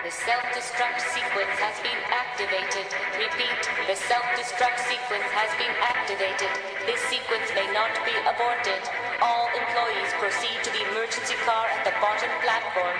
The self-destruct sequence has been activated. Repeat, the self-destruct sequence has been activated. This sequence may not be aborted. All employees proceed to the emergency car at the bottom platform.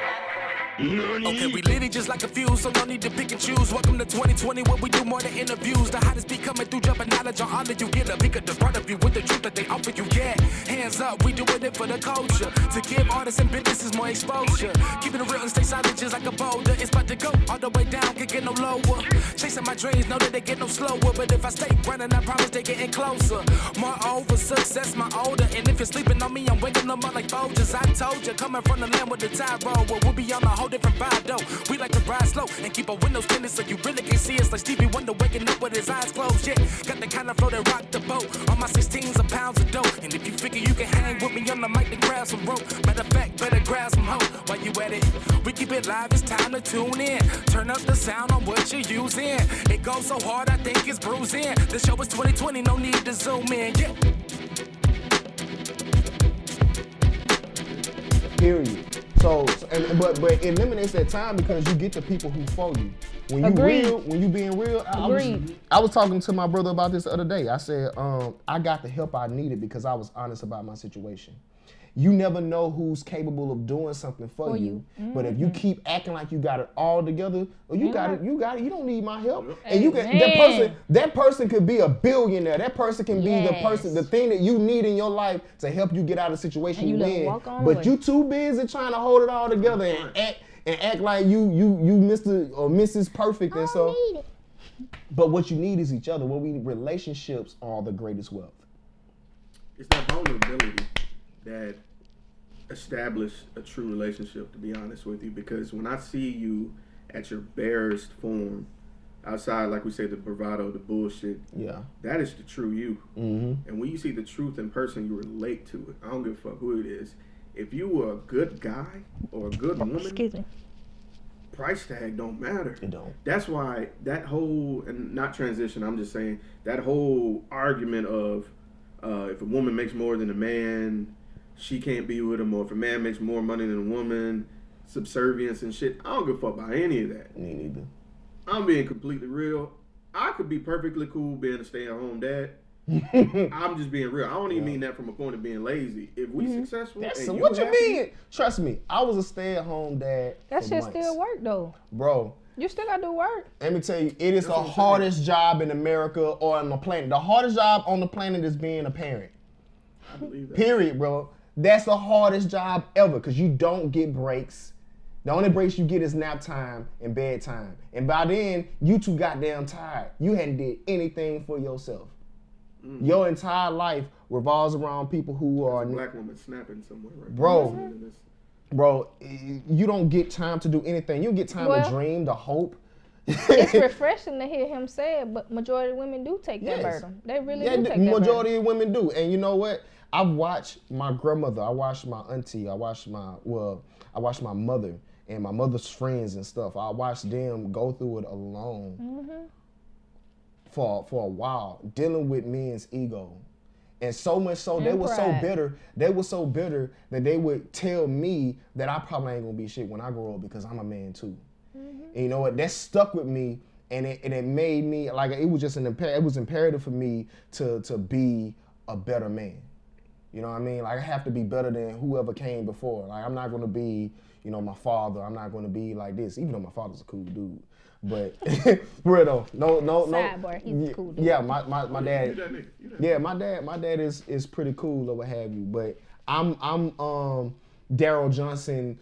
Okay, we lit it just like a fuse, so no need to pick and choose. Welcome to 2020, where we do more than interviews. The hottest be coming through, jumping knowledge on all of you. Get a peek at the front of you with the truth that they offer you. Yeah, hands up, we doing it for the culture. To give artists and businesses more exposure. Keeping it real and stay silent just like a boulder. It's about to go all the way down, can't get no lower. Chasing my dreams, know that they get no slower. But if I stay running, I promise they getting closer. Moreover, success my older. And if you're sleeping on me, I'm waking them up like Folgers. I told you, coming from the land with the tide roll. Well, we'll be on a whole different vibe though. We like to ride slow and keep our windows tinted so you really can see us like Stevie Wonder waking up with his eyes closed. Yeah, got the kind of flow that rock the boat. On my 16s of pounds of dope. And if you figure you can hang with me on the mic, then grab some rope. Matter of fact, better grab some hope while you at it. We keep it live, it's time to tune in. Turn up the sound on what you're using. It goes so hard, I think it's bruising. The show is 2020, no need to zoom in. Yeah. Period. But it eliminates that time because you get the people who follow you. When you Agreed. real, when you being real, I was talking to my brother about this the other day. I said, I got the help I needed because I was honest about my situation. You never know who's capable of doing something for you. Mm-hmm. But if you keep acting like you got it all together, or you got it, you don't need my help. And you can that person could be a billionaire. That person can be the thing that you need in your life to help you get out of the situation you in. But you too busy trying to hold it all together and act like you Mr. or Mrs. Perfect and so. But what you need is each other. Relationships are the greatest wealth. It's that vulnerability that establish a true relationship, to be honest with you, because when I see you at your barest form, outside, like we say, the bravado, the bullshit, that is the true you. Mm-hmm. And when you see the truth in person, you relate to it. I don't give a fuck who it is. If you were a good guy or a good woman, price tag don't matter. It don't. That's why that whole, and not transition, I'm just saying, that whole argument of if a woman makes more than a man, she can't be with him, or if a man makes more money than a woman, subservience and shit. I don't give a fuck about any of that. Me neither. I'm being completely real. I could be perfectly cool being a stay-at-home dad. I'm just being real. I don't even mean that from a point of being lazy. If we successful, what you mean? Trust me, I was a stay-at-home dad. That shit still work though, bro. You still gotta do work. Let me tell you, it is the hardest job in America or on the planet. The hardest job on the planet is being a parent. I believe that. Period, bro. That's the hardest job ever because you don't get breaks. The only breaks you get is nap time and bedtime. And by then, you too goddamn tired. You hadn't did anything for yourself. Mm-hmm. Your entire life revolves around people who are... a black woman snapping somewhere right Bro, you don't get time to do anything. You get time to dream, to hope. It's refreshing to hear him say it, but majority of women do take that burden. They really do take that burden. Majority of women do. And you know what? I've watched my grandmother, I watched my auntie, I watched my mother and my mother's friends and stuff. I watched them go through it alone for a while, dealing with men's ego. And so much so, they were so bitter that they would tell me that I probably ain't gonna be shit when I grow up because I'm a man too. Mm-hmm. And you know what? That stuck with me, and it made me, like, it was just it was imperative for me to be a better man. You know what I mean? Like, I have to be better than whoever came before. Like, I'm not going to be, my father. I'm not going to be like this, even though my father's a cool dude. But, for real though, no. Sidebar, he's a cool dude. Yeah, my dad. Yeah, my dad is pretty cool or what have you. But I'm Daryl Johnson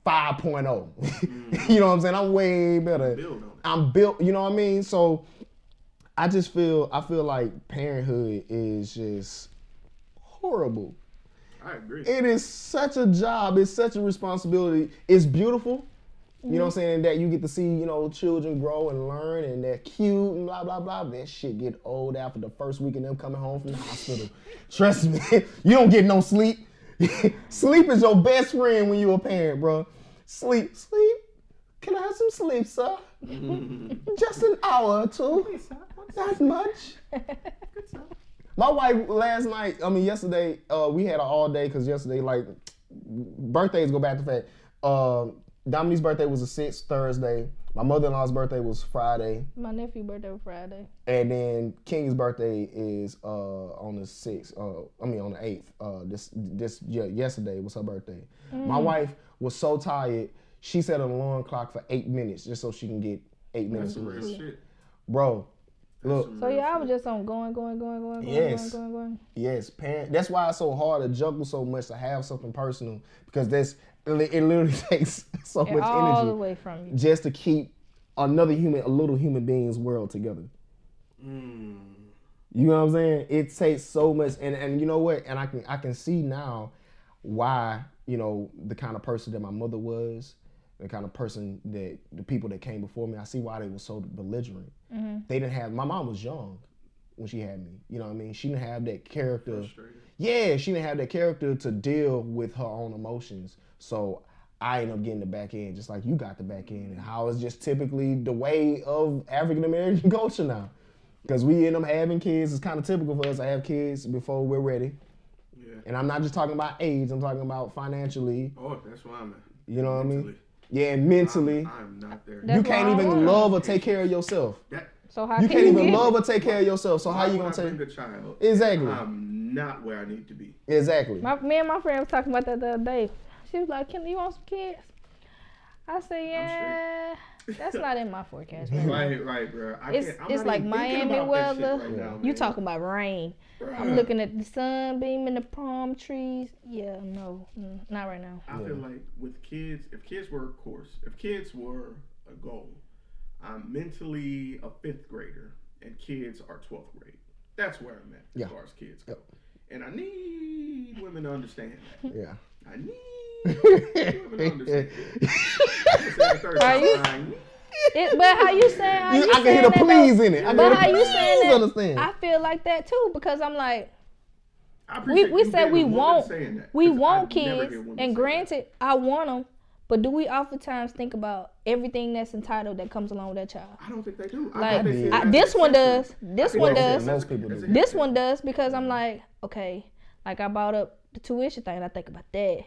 5.0. You know what I'm saying? I'm way better. I'm built. You know what I mean? So, I feel like parenthood is just horrible. I agree. It is such a job. It's such a responsibility. It's beautiful. You know what I'm saying? That you get to see, children grow and learn and they're cute and blah, blah, blah. That shit get old after the first week of them coming home from the hospital. Trust me. You don't get no sleep. Sleep is your best friend when you're a parent, bro. Sleep. Can I have some sleep, sir? Just an hour or two. Not much. My wife yesterday, we had an all day because yesterday, like, birthdays go back to fact. Dominique's birthday was the 6th, Thursday. My mother-in-law's birthday was Friday. My nephew's birthday was Friday. And then King's birthday is on the 6th. On the 8th. Yesterday was her birthday. My wife was so tired. She set an alarm clock for 8 minutes just so she can get 8 minutes of Real rest. shit. Bro, look. So yeah, I was just on going. Yes. Going. Yes, parent. That's why it's so hard to juggle so much to have something personal, because it literally takes so much all energy the way from you just to keep a little human being's world together. You know what I'm saying? It takes so much, and you know what? And I can see now why, you know, the kind of person that my mother was, the kind of person that the people that came before me, I see why they were so belligerent. They didn't have. My mom was young when she had me. You know what I mean? She didn't have that character. Yeah, she didn't have that character to deal with her own emotions. So I ended up getting the back end, just like you got the back end, and how it's just typically the way of African American culture now. Because we end up having kids. It's kind of typical for us to have kids before we're ready. Yeah. And I'm not just talking about age. I'm talking about financially. Oh, that's why I'm at. You know what I mean? Yeah, and mentally. I'm not there. You can't even love or take care of yourself. So how you can can't you even get love it? or take care of yourself. So how you gonna take a child? Exactly. I'm not where I need to be. Exactly. Me and my friend was talking about that the other day. She was like, "Kenda, you want some kids?" I said, "Yeah, that's not in my forecast, man." Right, bro. It's like Miami weather. Right you talking about rain? I'm looking at the sunbeam and the palm trees. Yeah, no, not right now. I feel like with kids, if kids were a goal, I'm mentally a 5th grader, and kids are 12th grade. That's where I'm at as far as kids go. And I need women to understand that. Yeah. I need women to understand that. Are you? But how you saying? I can hear the please in it. But how you saying that? Understand. I feel like that too, because I'm like, we said we want kids, and granted, I want them. But do we oftentimes think about everything that's entitled that comes along with that child? I don't think they do. Like this one does. This one does. Most people do. This one does, because I'm like, okay, like I brought up the tuition thing, and I think about that.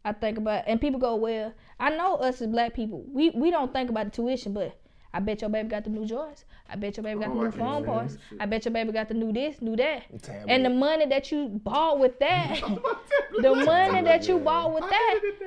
I think about, and people go, well, I know us as black people, we don't think about the tuition, but I bet your baby got the new Jordans. I bet your baby got the new phone parts. I bet your baby got the new this, new that. And the money that you bought with that,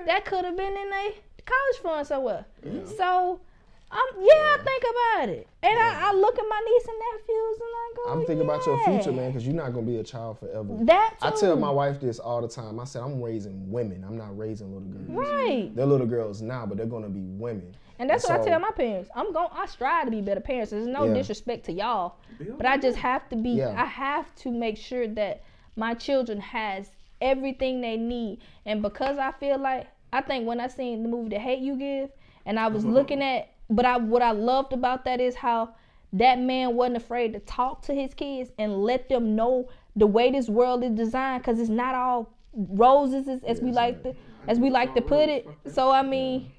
that could have been in a college fund somewhere. Yeah. So, I think about it. And I look at my niece and nephews and I go, I'm thinking about your future, man, because you're not going to be a child forever. That too. I tell my wife this all the time. I said, I'm raising women. I'm not raising little girls. Right. They're little girls now, but they're going to be women. And that's what I tell my parents. I strive to be better parents. There's no disrespect to y'all, but I just have to be. I have to make sure that my children has everything they need. And because I feel like, I think when I seen the movie The Hate U Give, and I was looking at, what I loved about that is how that man wasn't afraid to talk to his kids and let them know the way this world is designed, because it's not all roses as we like to put it. So I mean.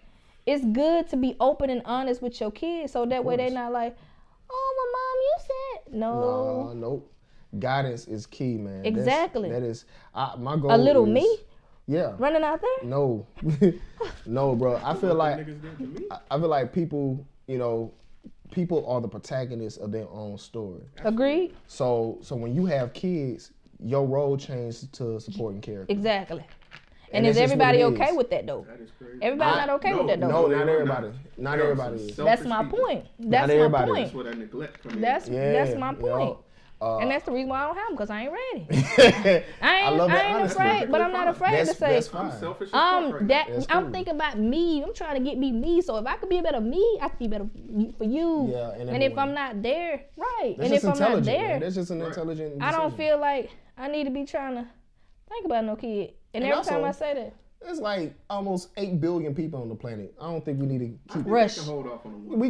It's good to be open and honest with your kids, so that way they're not like, oh, well, Mom, you said no. Nope. Guidance is key, man. Exactly. That is my goal. A little me? Yeah. Running out there? No. No, bro. I feel like people, you know, people are the protagonists of their own story. Agreed. So when you have kids, your role changes to supporting character. Exactly. And is everybody okay with that though? That is crazy. Everybody not okay with that though? No, not everybody. Not everybody is. That's my point. That's not my point. That's where that neglect comes in. That's my point. And that's the reason why I don't have them, because I ain't ready. I ain't afraid, but I'm not afraid to say. That's fine. I'm selfish as fuck I'm thinking about me. I'm trying to get me. So if I could be a better me, I could be better for you. Yeah, and if I'm not there, right. That's and if I'm not there, man. That's just an intelligent decision. I don't feel like I need to be trying to think about no kid. And every time I say that. There's like almost 8 billion people on the planet. I don't think we need to keep rush. We can hold off on we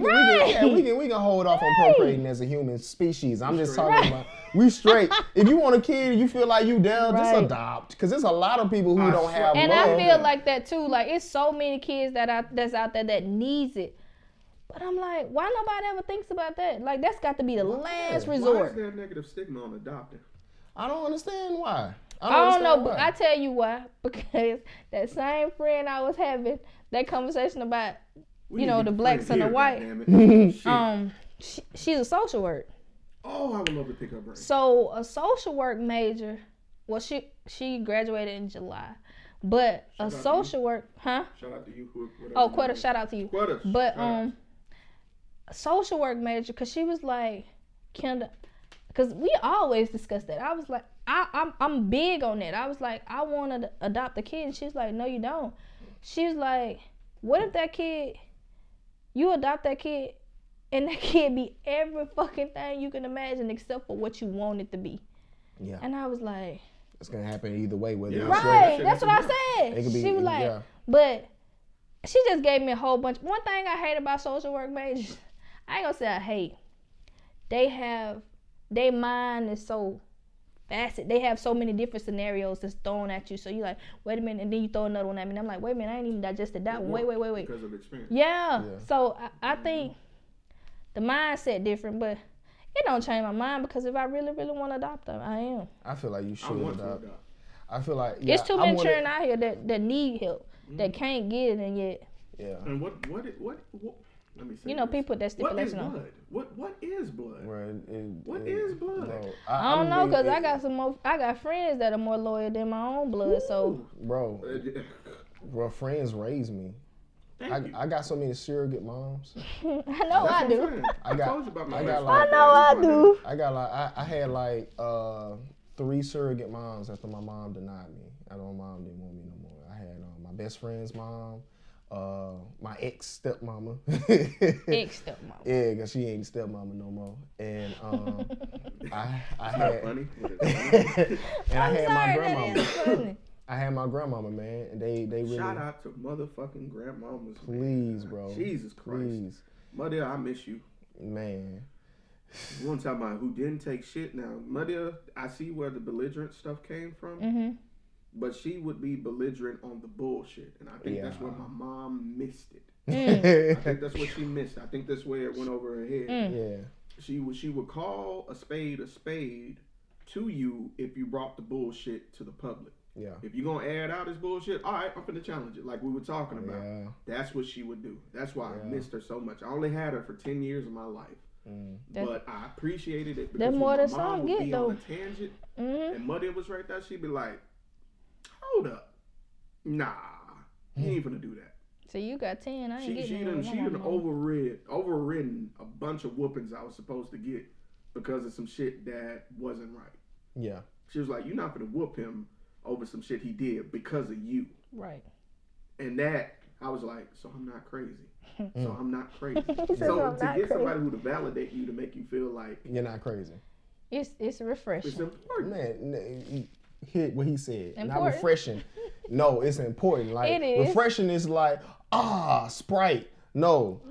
can hold off on procreating as a human species. I'm just talking about we straight. If you want a kid, you feel like you down, just adopt. Because there's a lot of people who don't have and love. I feel like that too. Like it's so many kids that's out there that needs it. But I'm like, why nobody ever thinks about that? Like that's got to be the last resort. Why is there a negative stigma on adopting? I don't understand why. I don't know, but I tell you why. Because that same friend I was having that conversation about, We you need know, to the get blacks and the friends white. here, goddammit. Shit. She's a social work. Oh, I would love to pick her brain. So a social work major, well, she graduated in July, but Shout out a to social work, huh? Shout out to you. Oh, Quetta, shout out to you. Quetta, But shout out. a social work major, cause she was like, Kenda, cause we always discuss that. I was like, I'm big on that. I was like, I want to adopt a kid, and she's like, no, you don't. She was like, what if that kid, you adopt that kid, and that kid be every fucking thing you can imagine except for what you want it to be. Yeah. And I was like, It's gonna happen either way. Whether it's right, that's what I said. It could be, She was like, yeah. but she just gave me a whole bunch. One thing I hate about social work majors, I ain't gonna say I hate. Their mind is so facet. They have so many different scenarios that's thrown at you. So you like, wait a minute, and then you throw another one at me. And I'm like, wait a minute, I ain't even digested that one. Wait. Because of experience. Yeah. So I think the mindset different, but it don't change my mind because if I really, really want to adopt them, I am. I feel like you should I want to adopt. adopt. I feel like It's too many children out here that need help, that can't get it, and yet. Yeah. And what let me say You know, this. people put that stipulation on. What is blood? What is blood? Bro, I don't know, cause I got friends that are more loyal than my own blood. So, bro, friends raised me. Thank you. I got so many surrogate moms. I know That's I what I'm do. saying. I got- told you about my I got best like- friend. I know I do. I got like I had like 3 surrogate moms after my mom denied me. My mom didn't want me no more. I had my best friend's mom, my ex stepmama. Ex stepmama. Yeah, cause she ain't stepmama no more. And I Not had funny. and I had my Sorry, that grandmama. is funny. I had my grandmama, man, and they really Shout out to motherfucking grandmamas. please, bro. Jesus Christ. Please, Mother, I miss you. man. You want to talk about who didn't take shit? Now, Mother, I see where the belligerent stuff came from. Mm-hmm. But she would be belligerent on the bullshit. And I think that's where my mom missed it. I think that's what she missed. I think that's where it went over her head. Yeah. She would call a spade to you if you brought the bullshit to the public. Yeah. If you're going to air it out as bullshit, all right, I'm finna challenge it like we were talking about. Yeah. That's what she would do. That's why I missed her so much. I only had her for 10 years of my life. But I appreciated it because That's when more my than mom some would get, be though. on a tangent Mm-hmm. and Muddy was right there, she'd be like, hold up. Nah, you ain't finna do that. So you got 10. I ain't She getting done overridden a bunch of whoopings I was supposed to get because of some shit that wasn't right. Yeah. She was like, you're not gonna whoop him over some shit he did because of you. Right. And that, I was like, so I'm not crazy. So I'm not crazy. said, So "I'm to not get crazy." somebody who to validate you to make you feel like You're not crazy. It's refreshing. it's important. Man, hear what he said. Not Important? refreshing. No, it's important. Like It is. refreshing is like Sprite. No.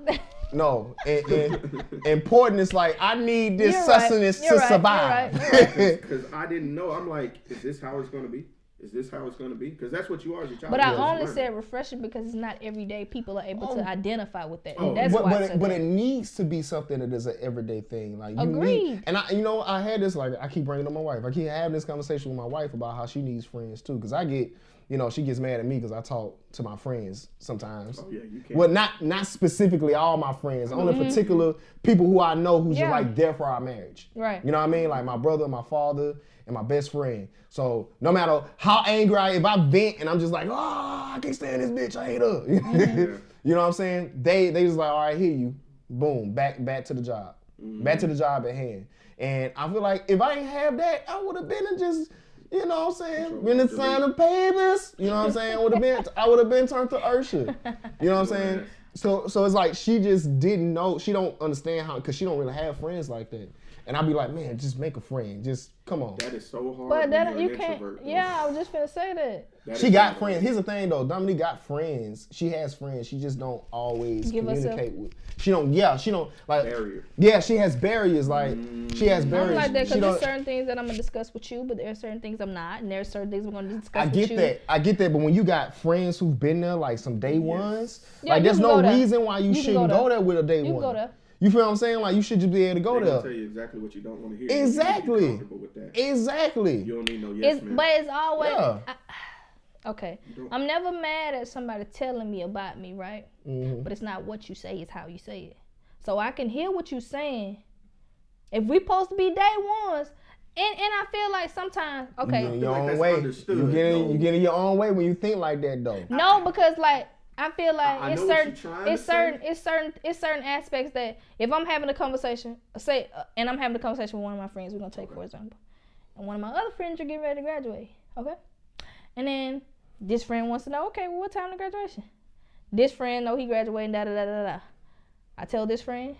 No. And important is like I need this You're right. sustenance You're to right. survive. You're right. Because I didn't know. I'm like, is this how it's gonna be? Is this how it's gonna be? Because that's what you are as a child. But I You're only learning. said refreshing because it's not every day people are able to identify with that. Oh. That's why I said but that. it needs to be something that is an everyday thing. Like you Agreed. need, and I had this like I keep bringing it to my wife. I keep having this conversation with my wife about how she needs friends too. Because I get, she gets mad at me because I talk to my friends sometimes. Oh yeah, you can't. Well, not specifically all my friends. Only Mm-hmm. particular people who I know who's just Yeah. like there for our marriage. Right. You know what I mean? Like my brother, my father, and my best friend. So no matter how angry if I vent and I'm just like, I can't stand this bitch, I hate her. You know what I'm saying? They just like, all right, hear you. Boom, back to the job. Back to the job at hand. And I feel like if I ain't have that, I would have been in just, you know what I'm saying, been in signing papers. You know what I'm saying? I would have been turned to Ursha. You know what I'm saying? So it's like she just didn't know, she don't understand how, because she don't really have friends like that. And I'd be like, man, just make a friend. Just come on. That is so hard. But when that you're you an can't. introvert, though. Yeah, I was just finna say that. She got friends. Here's the thing though, Dominique got friends. She has friends. She just don't always Give herself- communicate with. She don't like. Barrier. Yeah, she has barriers. Like she has barriers. I'm like that She because don't- there's certain things that I'm gonna discuss with you, but there are certain things I'm not, and there's certain things we're gonna discuss I with get you. that. I get that. But when you got friends who've been there, like some day ones, Yeah, like you there's can no go there. reason why you You can shouldn't go go there. there with a day You can one. go there. You feel what I'm saying? Like you should just be able to go They're gonna there. tell you exactly what you don't want to hear. Exactly. You need to be comfortable with that. Exactly. You don't need no yes man. But it's always. Yeah. Okay. I'm never mad at somebody telling me about me, right? Mm-hmm. But it's not what you say, it's how you say it. So I can hear what you're saying. If we supposed to be day ones, and I feel like sometimes, okay. You get in your own way. You get in your own way when you think like that, though. No, because like I feel like it's certain aspects that if I'm having a conversation, and I'm having a conversation with one of my friends, we're gonna take for example, and one of my other friends are getting ready to graduate, okay, and then this friend wants to know, okay, well, what time the graduation? This friend know he graduating, da da da da da. I tell this friend,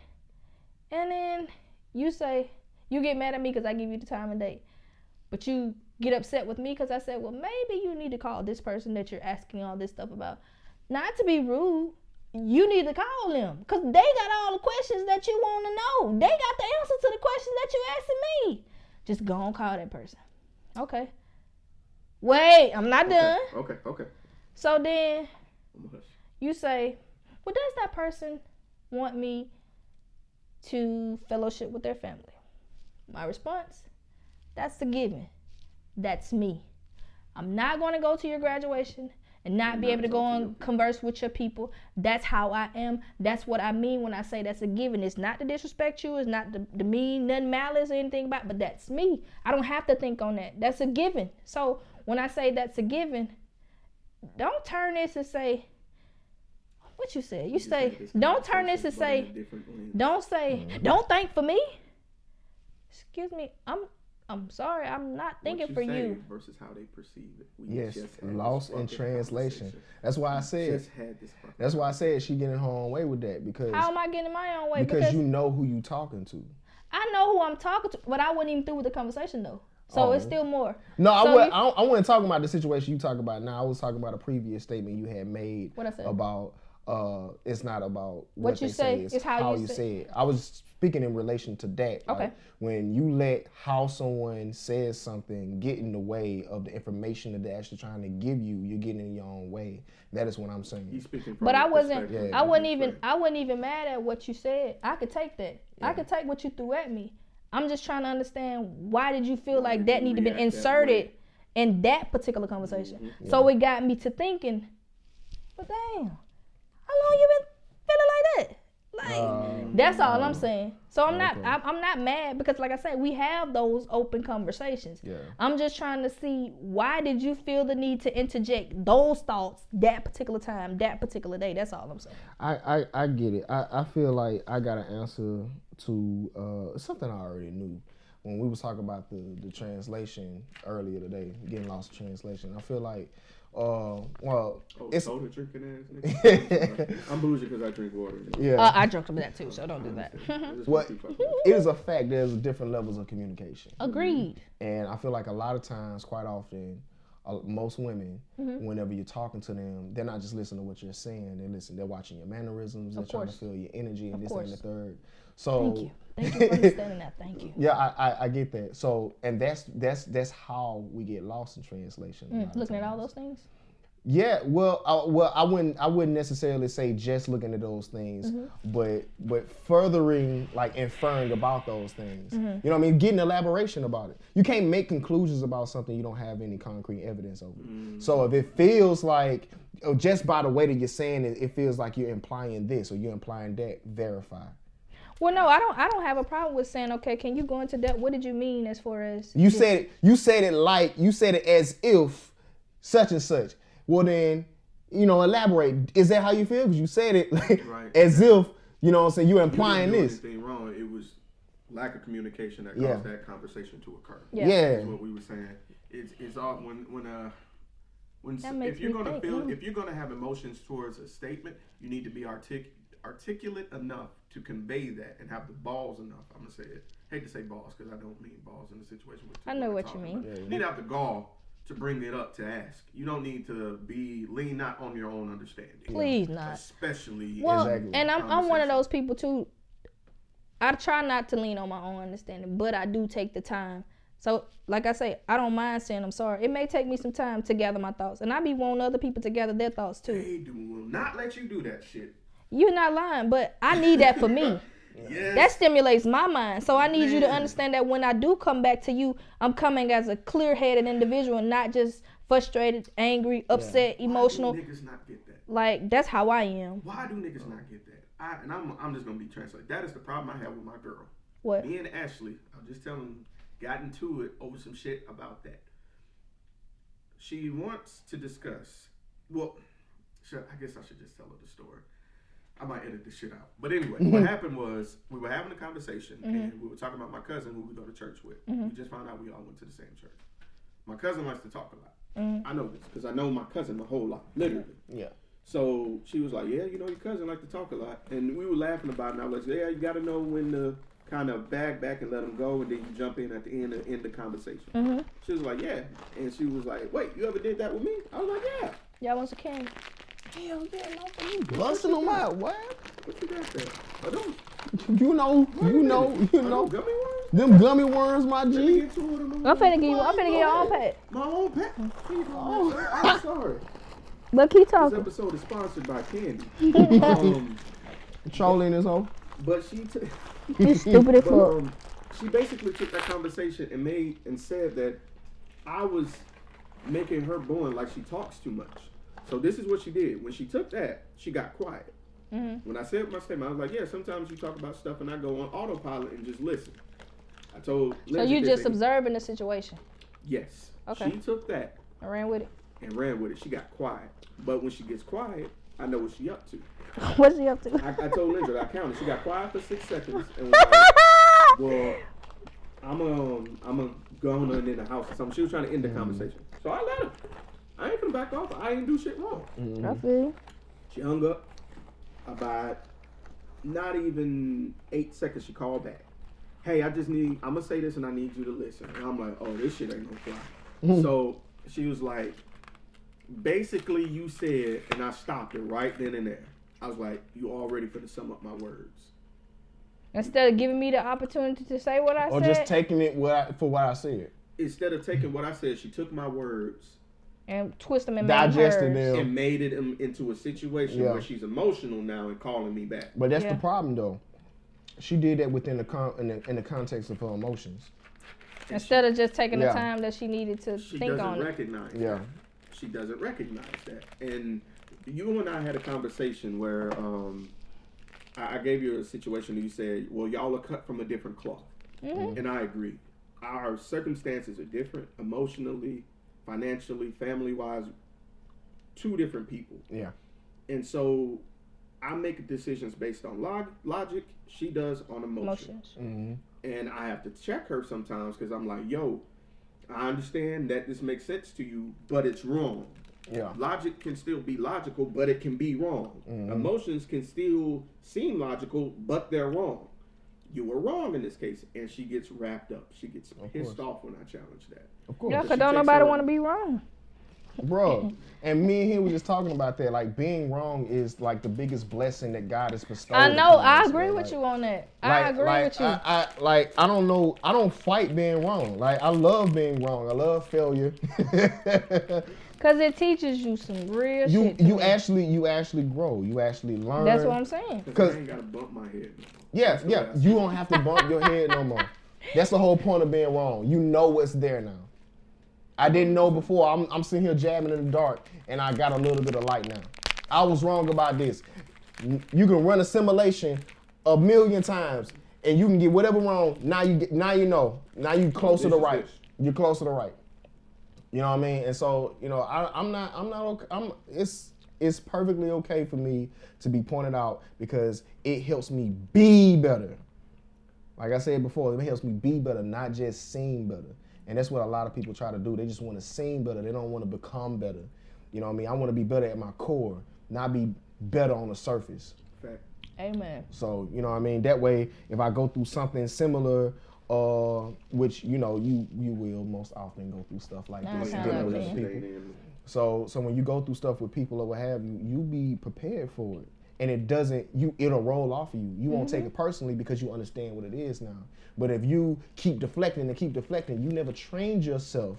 and then you say you get mad at me because I give you the time and date, but you get upset with me because I said, well, maybe you need to call this person that you're asking all this stuff about. Not to be rude, you need to call them because they got all the questions that you want to know. They got the answer to the questions that you asking me. Just go and call that person. Okay. Wait, I'm not done. Okay. So then you say, well, does that person want me to fellowship with their family? My response, that's a given. That's me. I'm not going to go to your graduation and not be able to go and converse with your people. That's how I am. That's what I mean when I say that's a given. It's not to disrespect you. It's not to mean nothing malice or anything about it, but that's me. I don't have to think on that. That's a given. So when I say that's a given, don't turn this and say, what you said? You say, don't turn this and say, don't think for me. Excuse me, I'm sorry, I'm not thinking for you. Versus how they perceive it. Yes, lost in translation. That's why I said. That's why I said she getting her own way with that because. How am I getting my own way? Because you know who you talking to. I know who I'm talking to, but I wasn't even through with the conversation though. So it's still more. No, I wasn't talking about the situation you talk about now. I was talking about a previous statement you had made about it's not about what you say, it's how you say it. I was speaking in relation to that. Okay. Right? When you let how someone says something get in the way of the information that they're actually trying to give you, you're getting in your own way. That is what I'm saying. He's speaking from but I wasn't even mad at what you said. I could take that. Yeah. I could take what you threw at me. I'm just trying to understand why did you feel like that needed to be inserted in that particular conversation. Mm-hmm. Yeah. So it got me to thinking, but damn, how long you been feeling like that? Like that's all I'm saying. So I'm not mad because like I said, we have those open conversations. Yeah. I'm just trying to see why did you feel the need to interject those thoughts that particular time, that particular day. That's all I'm saying. I get it. I feel like I got an answer to something I already knew. When we was talking about the translation earlier today, getting lost in translation, I feel like it's soda drinking ass. I'm bougie because I drink water. Yeah, I drunk some of that too, so don't do that. It is a fact. There's different levels of communication. Agreed. And I feel like a lot of times, quite often, most women, whenever you're talking to them, they're not just listening to what you're saying. They're watching your mannerisms. They're trying to feel your energy and this and the third. So Thank you for understanding that. Thank you. Yeah, I get that. So, and that's how we get lost in translation. Looking at all those things. Yeah, well, I wouldn't necessarily say just looking at those things, but furthering, like inferring about those things. You know what I mean? Getting elaboration about it. You can't make conclusions about something you don't have any concrete evidence over. So if it feels like, just by the way that you're saying it, it feels like you're implying this or you're implying that, verify. Well, no, I don't have a problem with saying, okay, can you go into depth? What did you mean as far as you said it as if such and such. Well, then, elaborate. Is that how you feel? Because you said it as if, what I'm saying, you're implying you this. Anything wrong? It was lack of communication that caused that conversation to occur. Yeah. That's what we were saying. It's all if you're gonna have emotions towards a statement, you need to be articulate enough to convey that and have the balls enough. I'm gonna say it. Hate to say balls because I don't mean balls in the situation. I know what you mean. You need to have the gall to bring it up to ask. You don't need to lean not on your own understanding. Please not. Especially. Exactly. And I'm one of those people too. I try not to lean on my own understanding, but I do take the time. So, like I say, I don't mind saying I'm sorry. It may take me some time to gather my thoughts, and I be wanting other people to gather their thoughts too. They will not let you do that shit. You're not lying, but I need that for me. Yes. That stimulates my mind. So I need you to understand that when I do come back to you, I'm coming as a clear-headed individual and not just frustrated, angry, upset, emotional. Why do niggas not get that? Like, that's how I am. Why do niggas not get that? I'm just gonna be translated. That is the problem I have with my girl. What? Me and Ashley, I'm just telling, got into it over some shit about that. She wants to discuss. Well, I guess I should just tell her the story. I might edit this shit out. But anyway, what happened was we were having a conversation and we were talking about my cousin who we go to church with. We just found out we all went to the same church. My cousin likes to talk a lot. I know this because I know my cousin my whole life, literally. Yeah. So she was like, yeah, you know, your cousin like to talk a lot. And we were laughing about it. And I was like, yeah, you got to know when to kind of back and let them go. And then you jump in at the end and end the conversation. She was like, yeah. And she was like, wait, you ever did that with me? I was like, yeah. Y'all want some candy? Hell yeah, no, you busting them out, what? What you got there? Are those? You know. Gummy worms? Them gummy worms, my Let me G. get 2 of them. I'm finna give you your own pet. My own pet? Oh, I'm sorry. But keep This talking. episode is sponsored by Candy. Trolling this hoe. But You stupid as fuck. she basically took that conversation and said that I was making her born like she talks too much. So this is what she did. When she took that, she got quiet. When I said my statement, I was like, yeah, sometimes you talk about stuff and I go on autopilot and just listen. I told So Lynndrick you and just Sirr- observing the situation. Yes. Okay. She took that I ran with it. and ran with it. She got quiet. But when she gets quiet, I know what she up to. What's he up to? I told Lynndrick, I counted. She got quiet for 6 seconds and was like, well, I'm gonna go on in the house or something. She was trying to end the conversation. So I let her. I ain't finna back off. I ain't do shit wrong. I feel you. She hung up. About not even 8 seconds, she called back. Hey, I'm gonna say this and I need you to listen. And I'm like, oh, this shit ain't gonna fly. So she was like, basically you said, and I stopped her right then and there. I was like, you all ready for to sum up my words? Instead of giving me the opportunity to say what I Or said. just taking it for what I said. Instead of taking what I said, she took my words and twist them and Digested make hers. them. and made it into a situation where she's emotional now and calling me back. But that's the problem, though. She did that within in the context of her emotions. Instead of just taking the time that she needed to She think doesn't on it. recognize Yeah. that. She doesn't recognize that. And you and I had a conversation where I gave you a situation and you said, well, y'all are cut from a different cloth. And I agree. Our circumstances are different emotionally, financially, family-wise, 2 different people. Yeah. And so I make decisions based on logic. She does on emotions. And I have to check her sometimes because I'm like, yo, I understand that this makes sense to you, but it's wrong. Yeah. Logic can still be logical, but it can be wrong. Emotions can still seem logical, but they're wrong. You were wrong in this case. And she gets wrapped up. She gets pissed off when I challenge that. Of course. Yeah, because don't nobody want to be wrong. Bro, and me and him were just talking about that. Like, being wrong is like the biggest blessing that God has bestowed. I know. upon I us, agree bro. with Like, you on that. I agree with you. I don't know. I don't fight being wrong. Like, I love being wrong. I love failure. Because it teaches you some real shit. You actually grow. You actually learn. That's what I'm saying. Because I ain't got to bump my head. Yeah. You don't have to bump your head no more. That's the whole point of being wrong. You know what's there now. I didn't know before. I'm sitting here jabbing in the dark, and I got a little bit of light now. I was wrong about this. You can run a simulation 1,000,000 times, and you can get whatever wrong. Now you know. Now you close to the right. You're close to the right. You know what I mean? And so, you know, I'm not okay. It's perfectly okay for me to be pointed out because it helps me be better. Like I said before, it helps me be better, not just seem better. And that's what a lot of people try to do. They just want to seem better. They don't want to become better. You know what I mean? I want to be better at my core, not be better on the surface. Fact. Amen. So, you know what I mean? That way, if I go through something similar, which, you know, you will most often go through stuff like this. Dealing with other people. So when you go through stuff with people or what have you, you be prepared for it. And it'll roll off of you. You won't take it personally because you understand what it is now. But if you keep deflecting, you never trained yourself.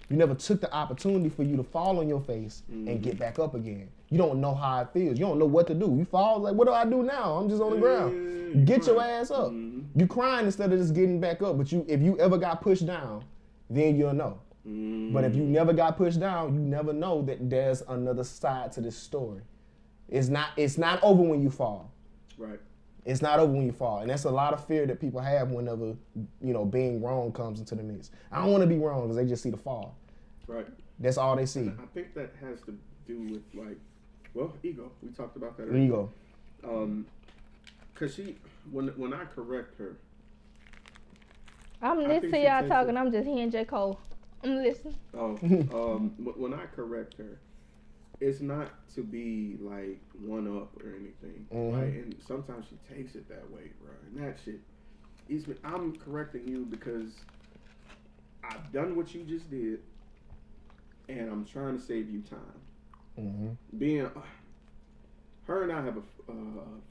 You never took the opportunity for you to fall on your face and get back up again. You don't know how it feels. You don't know what to do. You fall, like, what do I do now? I'm just on the ground. Get your ass up. You crying instead of just getting back up. But if you ever got pushed down, then you'll know. But if you never got pushed down, you never know that there's another side to this story. It's not over when you fall. Right. It's not over when you fall. And that's a lot of fear that people have whenever, being wrong comes into the mix. I don't want to be wrong because they just see the fall. Right. That's all they see. And I think that has to do with ego. We talked about that earlier. Ego. Cause when I correct her, I'm listening to y'all talking. I'm just hearing J. Cole. I'm listening. When I correct her, it's not to be like one up or anything, right? And sometimes she takes it that way, bro. And that shit, I'm correcting you because I've done what you just did, and I'm trying to save you time. Being her and I have a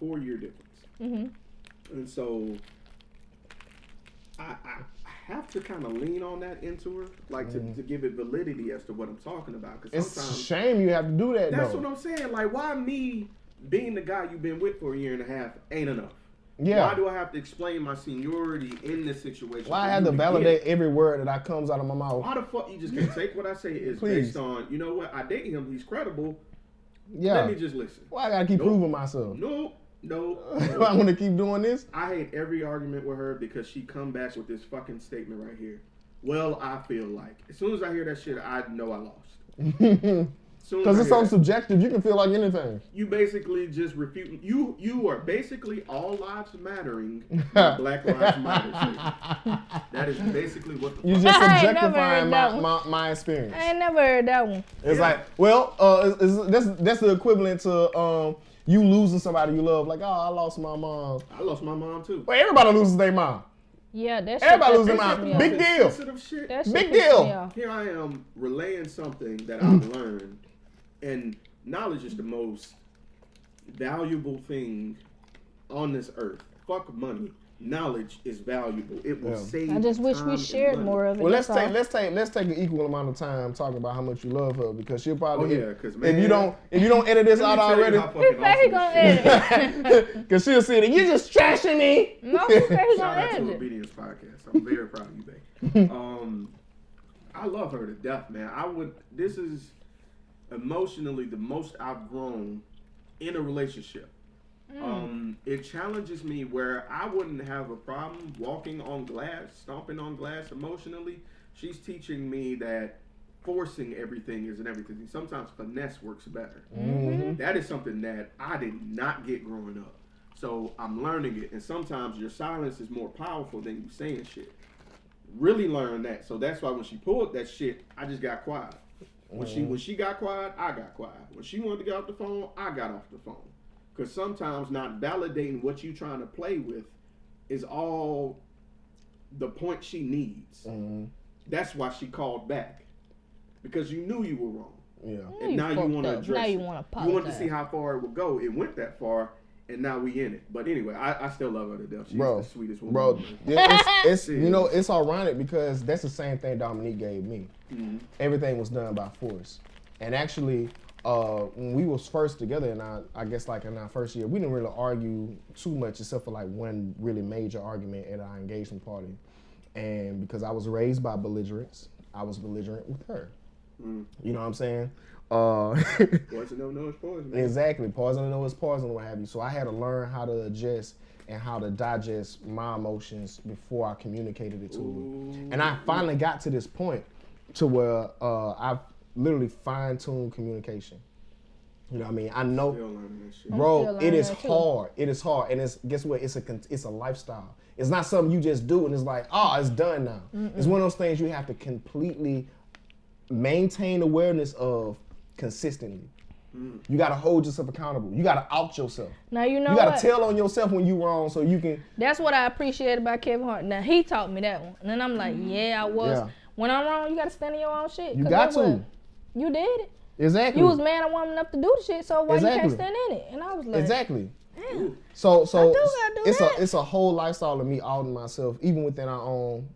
4-year difference, and so I have to kind of lean on that into her, like to give it validity as to what I'm talking about. Cause it's a shame you have to do that. That's though. What I'm saying. Like, why me being the guy you've been with for a year and a half ain't enough? Yeah. Why do I have to explain my seniority in this situation? Why I have to validate every word that comes out of my mouth? Why the fuck you just can't take what I say is based on, you know what, I date him, he's credible. Yeah. Let me just listen. Why I gotta keep proving myself? No. I want to keep doing this? I hate every argument with her because she come back with this fucking statement right here. Well, I feel like. As soon as I hear that shit, I know I lost. Because it's so subjective. You can feel like anything. You basically just refuting. You are basically all lives mattering. Black Lives Matter shit. That is basically what the you just subjectifying my experience. I ain't never heard that one. It's like, well, that's the equivalent to you losing somebody you love. Like, oh, I lost my mom. I lost my mom too. Well, everybody loses their mom. Yeah, that's everybody loses their mom. Big deal. Big deal. Here I am relaying something that I've learned. And knowledge is the most valuable thing on this earth. Fuck money. Knowledge is valuable. It will save. I just wish we shared more of it. Well, let's take an equal amount of time talking about how much you love her, because she'll probably if you don't edit this out already. He said he gonna edit. Because she'll say that you just trashing me. No, he said he gonna Shout out edit. to Obedience Podcast. I'm very proud of you, babe. I love her to death, man. This is emotionally the most I've grown in a relationship. It challenges me where I wouldn't have a problem walking on glass, stomping on glass emotionally. She's teaching me that forcing everything isn't everything. Sometimes finesse works better. That is something that I did not get growing up. So I'm learning it. And sometimes your silence is more powerful than you saying shit. Really learn that. So that's why when she pulled that shit, I just got quiet. When she got quiet, I got quiet. When she wanted to get off the phone, I got off the phone. Because sometimes not validating what you're trying to play with is all the point she needs. That's why she called back. Because you knew you were wrong. Yeah. And now you want to address now you it. want to apologize. You wanted to see how far it would go. It went that far, and now we in it. But anyway, I still love her to death. She's the sweetest woman. Bro, it's it's ironic because that's the same thing Dominique gave me. Everything was done by force. And actually, when we was first together, and I guess like in our first year, we didn't really argue too much except for like one really major argument at our engagement party. And because I was raised by belligerents, I was belligerent with her. You know what I'm saying? Poison don't know it's poison. Exactly. Poison don't know it's poison, what have you. So I had to learn how to adjust and how to digest my emotions before I communicated it to her. And I finally got to this point to where I've literally fine-tuned communication. You know what I mean? I know, bro, it is hard. It is hard. And guess what? It's a lifestyle. It's not something you just do and it's like, oh, it's done now. It's one of those things you have to completely maintain awareness of consistently. You got to hold yourself accountable. You got to out yourself. Now you know you got to tell on yourself when you wrong so you can. That's what I appreciate about Kevin Hart. Now he taught me that one, and then I'm like, I was. Yeah. When I'm wrong, you got to stand in your own shit. You got to. You did it. Exactly. You was man and woman enough to do the shit, so why you can't stand in it? And I was like, exactly. Damn. So it's a whole lifestyle of me outing myself, even within our own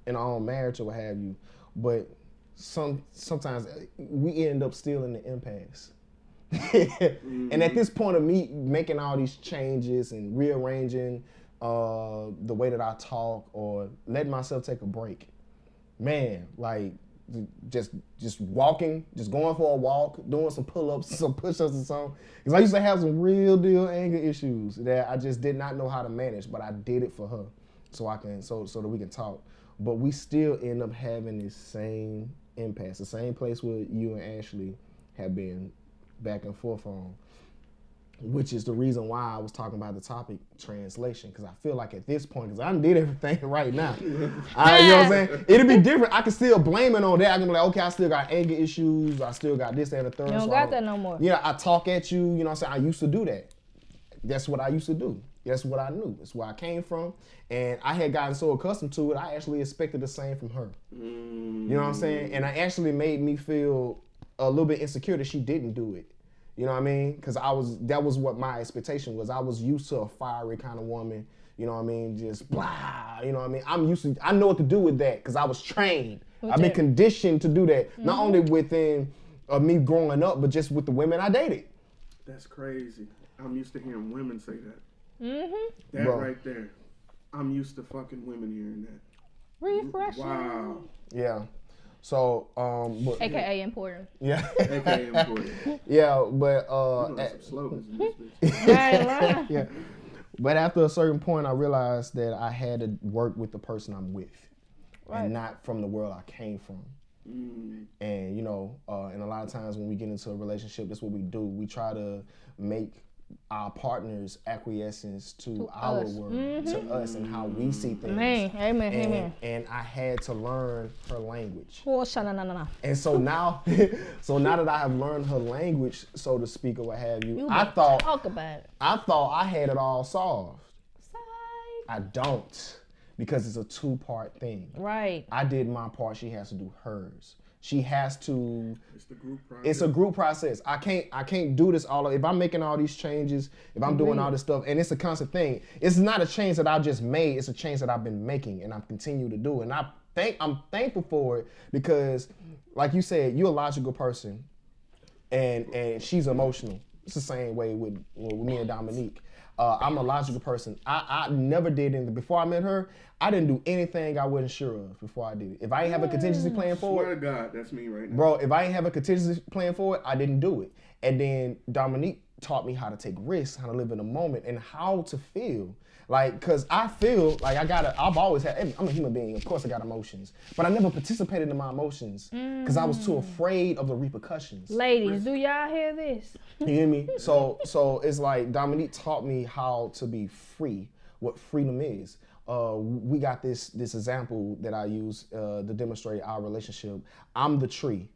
in our own marriage or what have you. But sometimes we end up still in the impasse. And at this point of me making all these changes and rearranging the way that I talk or letting myself take a break, man, like just walking, just going for a walk, doing some pull-ups, some push-ups or something. Because I used to have some real deal anger issues that I just did not know how to manage, but I did it for her so that we can talk. But we still end up having this same impasse, the same place where you and Ashley have been back and forth on, which is the reason why I was talking about the topic translation, because I feel like at this point, because I done did everything right now, you know what I'm saying? It'll be different. I can still blame it on that. I can be like, okay, I still got anger issues. I still got this, that, and the third. You don't got that no more. Yeah, I talk at you. You know what I'm saying? I used to do that. That's what I used to do. That's what I knew. That's where I came from. And I had gotten so accustomed to it, I actually expected the same from her. You know what I'm saying? And it actually made me feel a little bit insecure that she didn't do it. You know what I mean? Because that was what my expectation was. I was used to a fiery kind of woman. You know what I mean? Just blah. You know what I mean? I know what to do with that because I was trained. I've been conditioned to do that. Not only within me growing up, but just with the women I dated. That's crazy. I'm used to hearing women say that. That Bro. right there. I'm used to fucking women hearing that. Refreshing. Wow. Yeah. So, but, AKA important. yeah. AKA important. Yeah, but We got some slogans in this bitch. I ain't lying. yeah. But after a certain point, I realized that I had to work with the person I'm with, and not from the world I came from. And you know, and a lot of times when we get into a relationship, that's what we do. We try to make our partner's acquiescence to our world, to us, and how we see things. Amen. And I had to learn her language. Oh, no. And so now, that I have learned her language, so to speak, or what have you, I thought I had it all solved. I don't, because it's a two-part thing. Right. I did my part. She has to do hers. She has to. It's the group process. It's a group process. I can't do this all. If I'm making all these changes, if I'm doing all this stuff, and it's a constant thing. It's not a change that I just made. It's a change that I've been making, and I continue to do. And I'm thankful for it because, like you said, you're a logical person, and she's emotional. It's the same way with me and Dominique. I'm a logical person. I never did anything. Before I met her, I didn't do anything I wasn't sure of before I did it. If I ain't have a contingency plan for Swear it. to God, that's me right now. Bro, if I ain't have a contingency plan for it, I didn't do it. And then Dominique taught me how to take risks, how to live in the moment, and how to feel. Like, cause I feel like I've always had, I'm a human being, of course I got emotions, but I never participated in my emotions cause I was too afraid of the repercussions. Ladies, do y'all hear this? You hear me? So it's like Dominique taught me how to be free, what freedom is. We got this example that I use to demonstrate our relationship. I'm the tree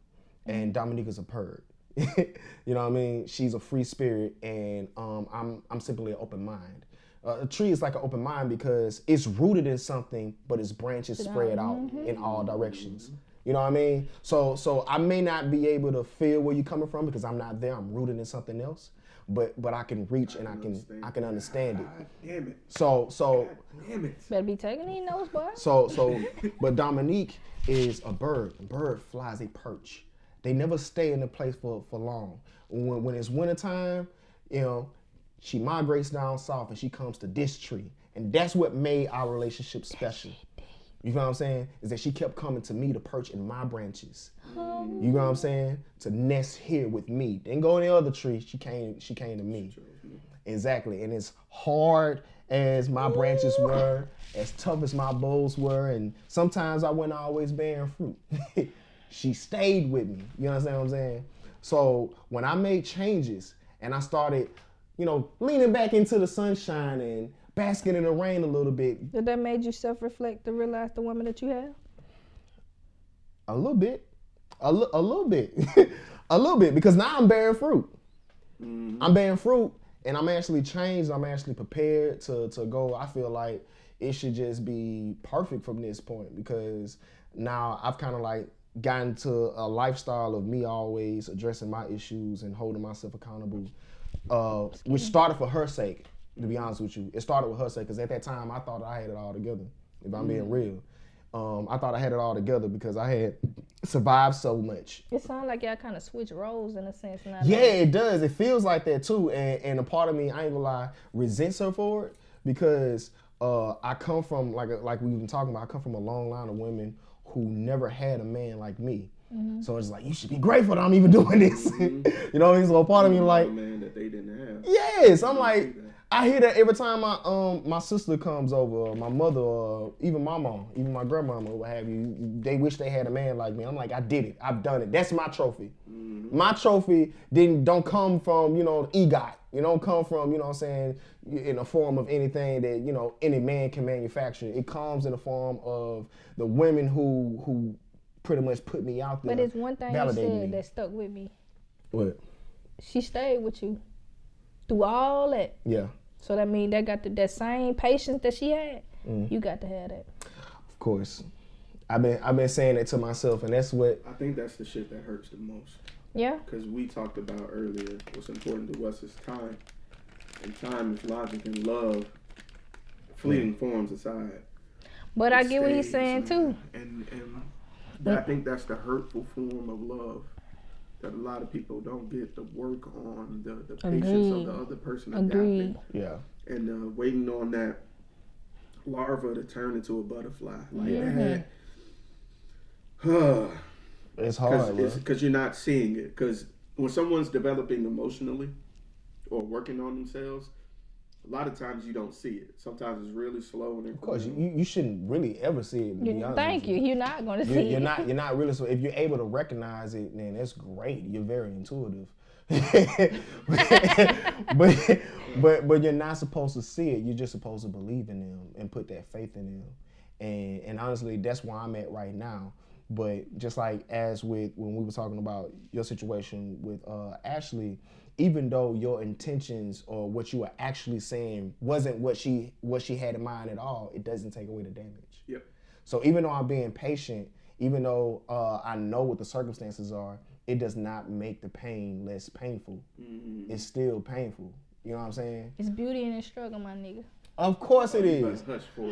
and Dominique is a bird. You know what I mean? She's a free spirit and I'm simply an open mind. A tree is like an open mind because it's rooted in something, but its branches spread out in all directions. You know what I mean? So I may not be able to feel where you're coming from because I'm not there. I'm rooted in something else, but I can reach and I can understand it. God damn it. So God damn it. Better be taking these notes, boy. But Dominique is a bird. A bird flies a perch. They never stay in a place for long. When it's wintertime, you know, she migrates down south and she comes to this tree. And that's what made our relationship special. You know what I'm saying? Is that she kept coming to me to perch in my branches. You know what I'm saying? To nest here with me. Didn't go in the other tree. She came to me. Exactly. And as hard as my branches were, as tough as my boughs were, and sometimes I wasn't always bearing fruit. She stayed with me. You understand what I'm saying? So when I made changes and I started, you know, leaning back into the sunshine and basking in the rain a little bit. Did that made you self-reflect to realize the woman that you have? A little bit. A little bit. A little bit, because now I'm bearing fruit. I'm bearing fruit, and I'm actually changed. I'm actually prepared to go. I feel like it should just be perfect from this point, because now I've kind of like gotten to a lifestyle of me always addressing my issues and holding myself accountable, which started for her sake, to be honest with you. It started with her sake, because at that time I thought I had it all together, if I'm being real. I thought I had it all together because I had survived so much. It sounds like y'all kind of switch roles in a sense. Yeah, it does. It feels like that too. And a part of me, I ain't gonna lie, resents her for it, because I come from, like we've been talking about, I come from a long line of women who never had a man like me. So it's like, you should be grateful that I'm even doing this. You know what I mean? So a part of me like, man that they didn't have. yes, I'm like, I hear that every time my sister comes over, or my mother, or even my mom, even my grandmama, or what have you, they wish they had a man like me. I'm like, I did it. I've done it. That's my trophy. My trophy don't come from, EGOT. It don't come from, you know what I'm saying, in the form of anything that, any man can manufacture. It comes in the form of the women who pretty much put me out there. But it's one thing you said that stuck with me. What? She stayed with you through all that. Yeah. So that means that got that same patience that she had. You got to have that. Of course. I've been saying it to myself, and that's what I think that's the shit that hurts the most. Yeah. Because we talked about earlier, what's important to us is time. And time is logic and love. Fleeting forms aside. But I get what he's saying too. And I think that's the hurtful form of love that a lot of people don't get to work on the patience of the other person adapting. Yeah. And waiting on that larva to turn into a butterfly. Like that. It's hard, because you're not seeing it. Because when someone's developing emotionally or working on themselves, a lot of times you don't see it. Sometimes it's really slow. And of course, you shouldn't really ever see it. To be honest Thank you. You're not going to see you're it. You're not really. So if you're able to recognize it, then that's great. You're very intuitive. but you're not supposed to see it. You're just supposed to believe in them and put that faith in them. And honestly, that's where I'm at right now. But just like as with when we were talking about your situation with Ashley, even though your intentions or what you were actually saying wasn't what she had in mind at all, it doesn't take away the damage. Yep. So even though I'm being patient, even though I know what the circumstances are, it does not make the pain less painful. It's still painful. You know what I'm saying? It's beauty in the struggle, my nigga. Of course it is.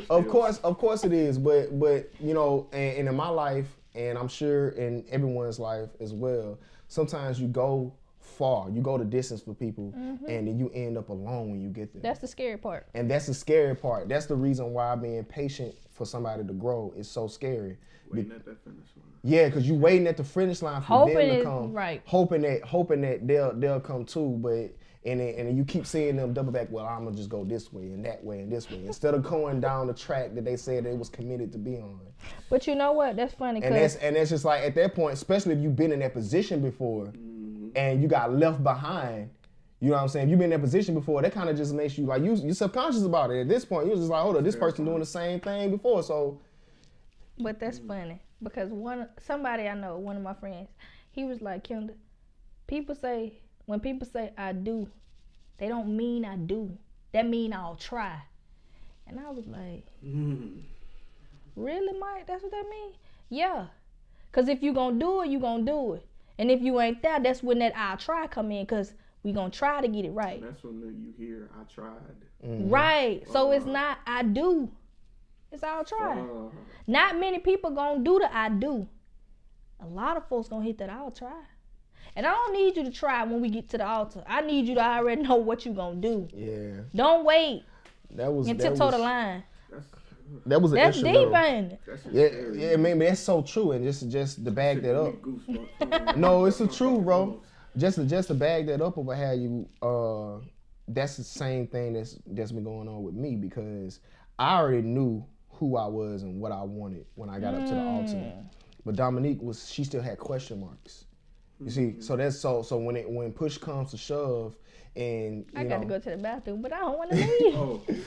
Of course it is. But and in my life, and I'm sure in everyone's life as well, sometimes you go far, you go the distance for people, and then you end up alone when you get there. That's the scary part. And that's the scary part. That's the reason why being patient for somebody to grow is so scary. Waiting at that finish line. Yeah, because you waiting at the finish line for them to come. Right. Hoping that they'll come too, but and then you keep seeing them double back. Well, I'm gonna just go this way and that way and this way instead of going down the track that they said they was committed to be on. But you know what? That's funny. And that's just like at that point, especially if you've been in that position before, and you got left behind. You know what I'm saying? If you've been in that position before, that kind of just makes you like you're subconscious about it. At this point, you're just like, hold on, this person doing the same thing before, so. But that's funny because somebody I know, one of my friends, he was like, Kenda, when people say I do, they don't mean I do. That mean I'll try. And I was like, really, Mike? That's what that mean? Yeah. Because if you gonna do it, you gonna do it. And if you ain't there, that's when that I'll try come in because we gonna try to get it right. And that's when you hear I tried. Right. So it's not I do. It's I'll try. Not many people gonna do the I do. A lot of folks gonna hit that I'll try. And I don't need you to try when we get to the altar. I need you to already know what you gonna do. Yeah. Don't wait. That was tiptoe the line. That's deep in. Yeah, man, that's so true. And just to bag that up. No, it's the truth, bro. Just to bag that up over how you that's the same thing that's been going on with me because I already knew who I was and what I wanted when I got up to the altar. But Dominique she still had question marks. You see, so that's so when push comes to shove and I got to go to the bathroom, but I don't want to leave.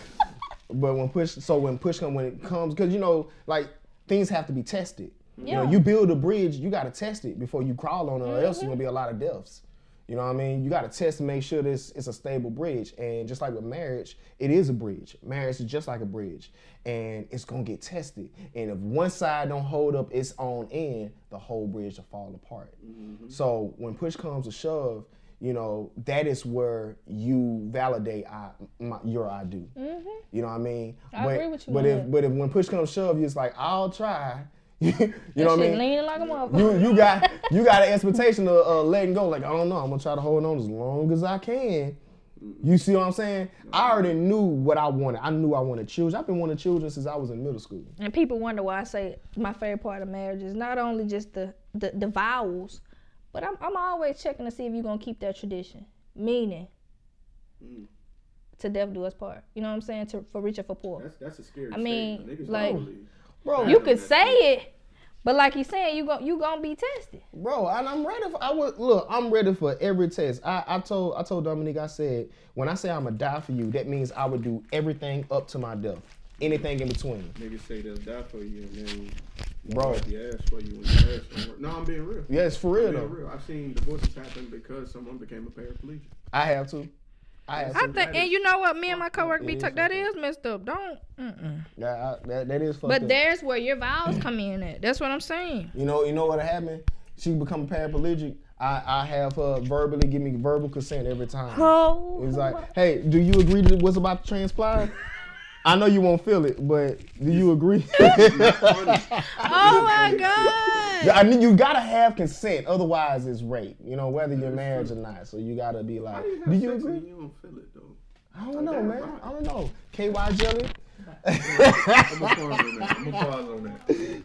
But when it comes, because like things have to be tested. Yeah. You build a bridge, you got to test it before you crawl on it, or else there's gonna be a lot of deaths. You know what I mean? You got to test to make sure it's a stable bridge. And just like with marriage, it is a bridge. Marriage is just like a bridge, and it's gonna get tested. And if one side don't hold up its own end, the whole bridge will fall apart. So when push comes to shove, that is where you validate your I do. You know what I mean? I agree with you. But if when push comes to shove, you're just like, I'll try. You know what I mean? Leaning like a motherfucker. You got an expectation of letting go. Like, I don't know, I'm gonna try to hold on as long as I can. You see what I'm saying? I already knew what I wanted. I knew I wanted children. I've been wanting children since I was in middle school. And people wonder why I say my favorite part of marriage is not only just the vows, but I'm always checking to see if you're going to keep that tradition. Meaning, to death do us part. You know what I'm saying? For rich or for poor. That's a scary statement. Niggas like, bro, you could say it, but like he's saying, you gonna be tested. Bro, and I'm ready for, I'm ready for every test. I told Dominique, I said, when I say I'm gonna die for you, that means I would do everything up to my death. Anything in between. Niggas say they'll die for you and then bro, you ask for you when you ask for work. No, I'm being real. Yeah, it's for real though. Real. I've seen divorces happen because someone became a paraplegic. I have to. I think, and you know what, me and my coworker be talking. That is messed up. Don't. That is fucked up. But there's where your vows come in at. That's what I'm saying. You know what happened? She become paraplegic. I have her verbally give me verbal consent every time. Oh. It's like, hey, do you agree to what's about to transpire? I know you won't feel it, but do you agree? Oh my God! You gotta have consent, otherwise it's rape. You know, whether you're married or not. So you gotta be like, do you agree? You don't feel it though. I don't know, man. I don't know. KY jelly. I'm gonna pause on that.